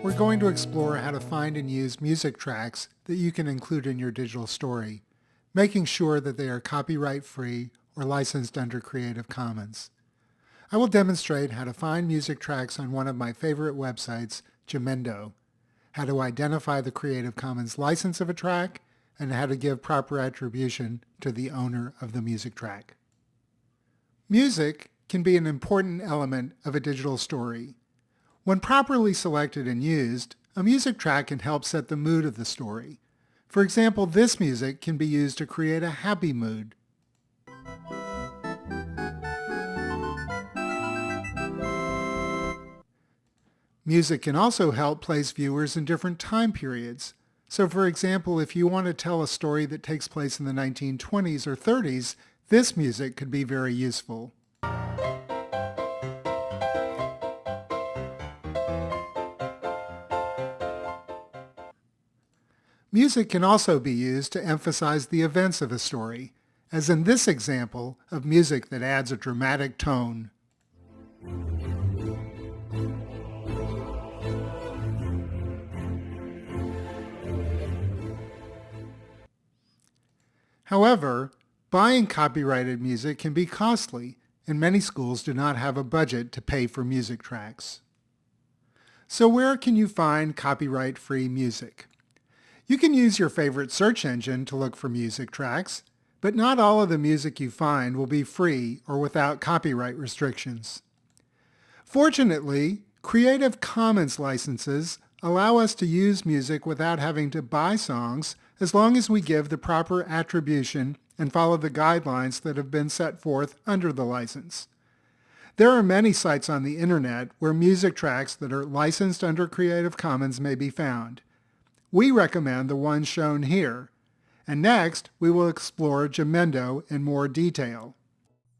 We're going to explore how to find and use music tracks that you can include in your digital story, making sure that they are copyright-free or licensed under Creative Commons. I will demonstrate how to find music tracks on one of my favorite websites, Jamendo, how to identify the Creative Commons license of a track, and how to give proper attribution to the owner of the music track. Music can be an important element of a digital story. When properly selected and used, a music track can help set the mood of the story. For example, this music can be used to create a happy mood. Music can also help place viewers in different time periods. So for example, if you want to tell a story that takes place in the 1920s or 30s, this music could be very useful. Music can also be used to emphasize the events of a story, as in this example of music that adds a dramatic tone. However, buying copyrighted music can be costly, and many schools do not have a budget to pay for music tracks. So where can you find copyright-free music? You can use your favorite search engine to look for music tracks, but not all of the music you find will be free or without copyright restrictions. Fortunately, Creative Commons licenses allow us to use music without having to buy songs as long as we give the proper attribution and follow the guidelines that have been set forth under the license. There are many sites on the internet where music tracks that are licensed under Creative Commons may be found. We recommend the one shown here, and next we will explore Jamendo in more detail.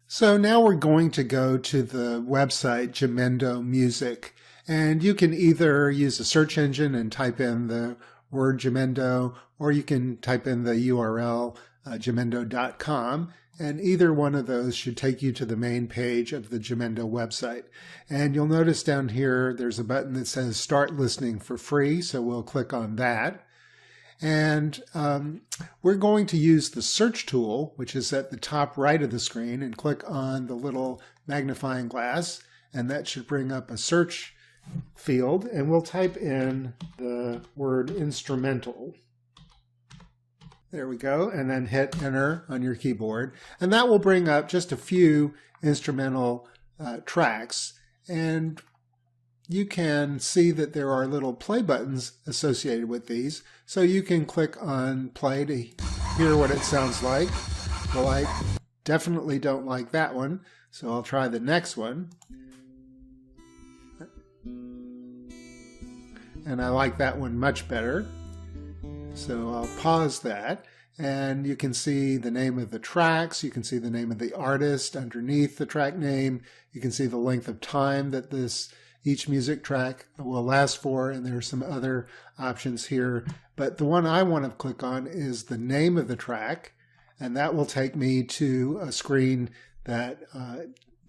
So now we're going to go to the website Jamendo Music, and you can either use a search engine and type in the word Jamendo, or you can type in the URL jamendo.com, and either one of those should take you to the main page of the Jamendo website. And you'll notice down here there's a button that says Start Listening for Free, so we'll click on that. And we're going to use the search tool, which is at the top right of the screen, and click on the little magnifying glass, and that should bring up a search field, and we'll type in the word instrumental. There we go, and then hit enter on your keyboard, and that will bring up just a few instrumental tracks, and you can see that there are little play buttons associated with these, so you can click on play to hear what it sounds like. Well, I definitely don't like that one, so I'll try the next one. And I like that one much better. So I'll pause that, and you can see the name of the tracks, you can see the name of the artist underneath the track name, you can see the length of time that each music track will last for, and there are some other options here. But the one I want to click on is the name of the track, and that will take me to a screen that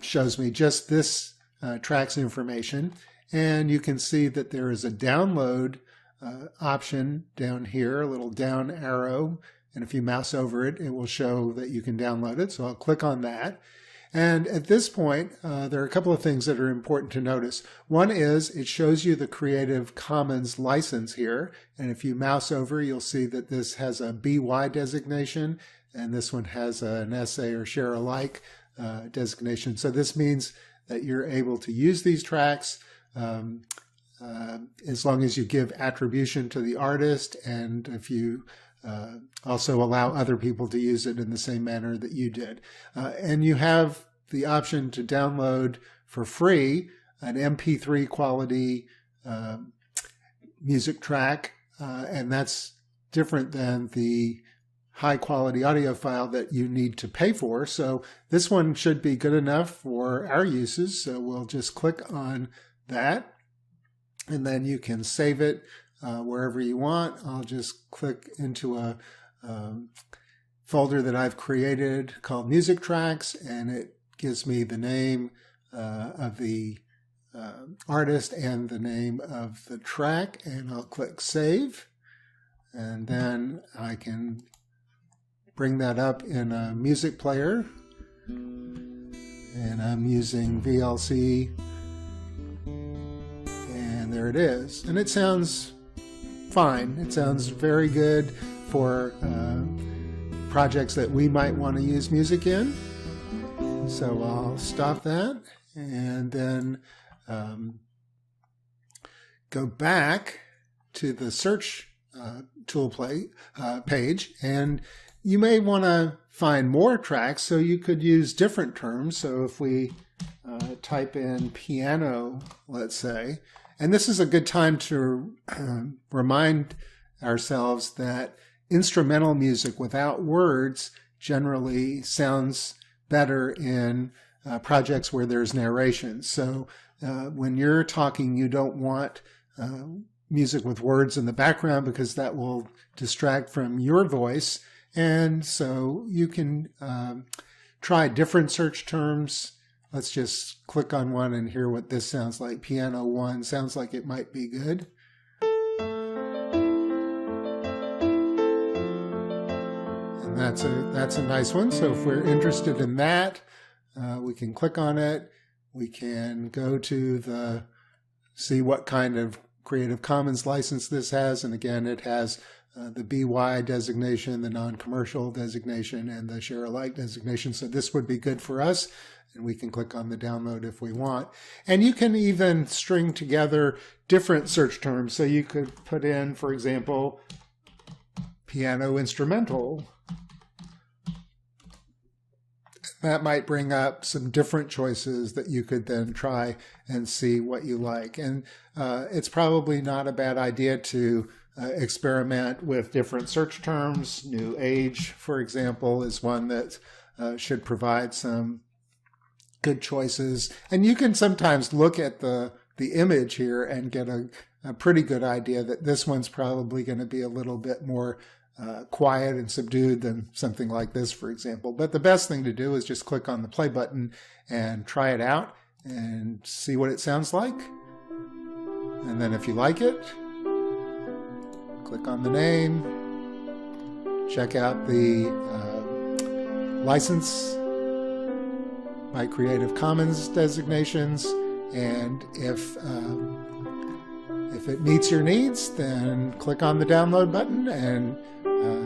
shows me just this track's information. And you can see that there is a download option down here, a little down arrow, and if you mouse over it, it will show that you can download it. So I'll click on that. And at this point, there are a couple of things that are important to notice. One is it shows you the Creative Commons license here. And if you mouse over, you'll see that this has a BY designation, and this one has an SA or share alike designation. So this means that you're able to use these tracks as long as you give attribution to the artist, and if you also allow other people to use it in the same manner that you did. And you have the option to download for free an MP3 quality music track, and that's different than the high quality audio file that you need to pay for. So this one should be good enough for our uses. So we'll just click on that, and then you can save it wherever you want. I'll just click into a folder that I've created called Music Tracks, and it gives me the name of the artist and the name of the track, and I'll click Save. And then I can bring that up in a music player. And I'm using VLC. And there it is. And it sounds fine. It sounds very good for projects that we might want to use music in. So I'll stop that and then go back to the search tool page, and you may want to find more tracks, so you could use different terms. So if we type in piano, let's say, and this is a good time to remind ourselves that instrumental music without words generally sounds better in projects where there's narration. So when you're talking, you don't want music with words in the background because that will distract from your voice. And so you can try different search terms. Let's just click on one and hear what this sounds like. Piano 1 sounds like it might be good. And that's a nice one. So if we're interested in that, we can click on it. We can go to see what kind of Creative Commons license this has. And again, it has the BY designation, the non-commercial designation, and the share alike designation. So this would be good for us. And we can click on the download if we want. And you can even string together different search terms. So you could put in, for example, piano instrumental. That might bring up some different choices that you could then try and see what you like. And it's probably not a bad idea to experiment with different search terms. New Age, for example, is one that should provide some good choices. And you can sometimes look at the image here and get a pretty good idea that this one's probably going to be a little bit more quiet and subdued than something like this, for example. But the best thing to do is just click on the play button and try it out and see what it sounds like. And then if you like it, click on the name, check out the license by Creative Commons designations, and if it meets your needs, then click on the download button and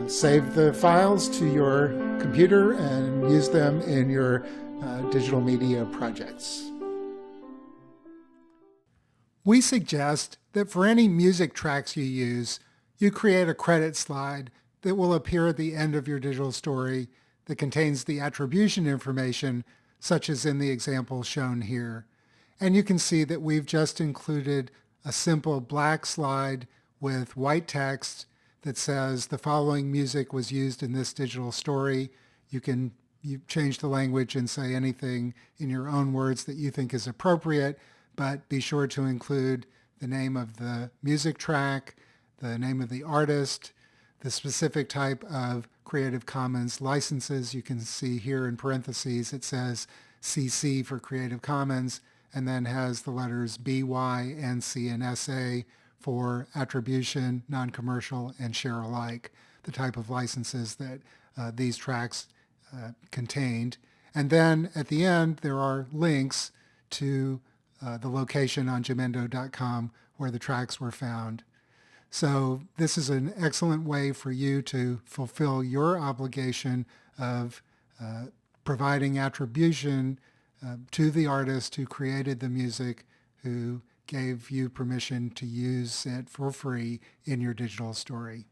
save the files to your computer and use them in your digital media projects. We suggest that for any music tracks you use, you create a credit slide that will appear at the end of your digital story that contains the attribution information, such as in the example shown here. And you can see that we've just included a simple black slide with white text that says the following music was used in this digital story. You change the language and say anything in your own words that you think is appropriate, but be sure to include the name of the music track, the name of the artist, the specific type of Creative Commons licenses. You can see here in parentheses it says CC for Creative Commons, and then has the letters BY, NC, and SA for attribution, non-commercial, and share alike, the type of licenses that these tracks contained. And then at the end, there are links to the location on Jamendo.com where the tracks were found. So this is an excellent way for you to fulfill your obligation of providing attribution to the artist who created the music, who gave you permission to use it for free in your digital story.